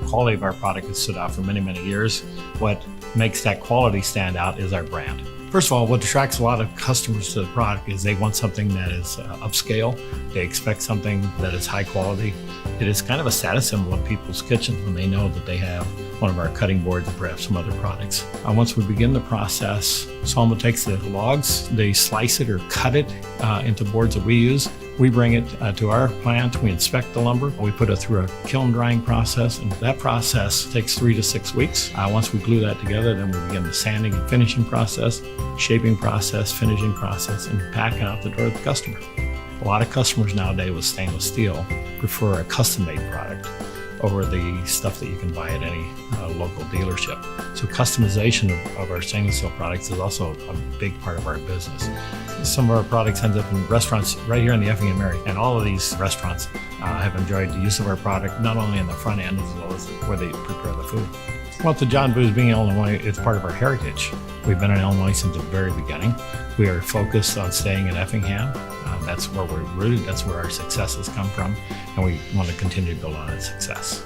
quality of our product has stood out for many, many years. What makes that quality stand out is our brand. First of all, what attracts a lot of customers to the product is they want something that is upscale. They expect something that is high quality. It is kind of a status symbol in people's kitchens when they know that they have one of our cutting boards and perhaps some other products. Once we begin the process, Soma takes the logs, they slice it or cut it into boards that we use. We bring it to our plant, we inspect the lumber, we put it through a kiln drying process, and that process takes 3 to 6 weeks. Once we glue that together, then we begin the sanding and finishing process, shaping process, finishing process, and packing out the door to the customer. A lot of customers nowadays with stainless steel prefer a custom-made product over the stuff that you can buy at any local dealership. So customization of our stainless steel products is also a big part of our business. Some of our products end up in restaurants right here in the Effingham area, and all of these restaurants have enjoyed the use of our product, not only in the front end as well as where they prepare the food. Well, to John Booz, being in Illinois, it's part of our heritage. We've been in Illinois since the very beginning. We are focused on staying in Effingham. That's where we're rooted, that's where our successes come from, and we want to continue to build on that success.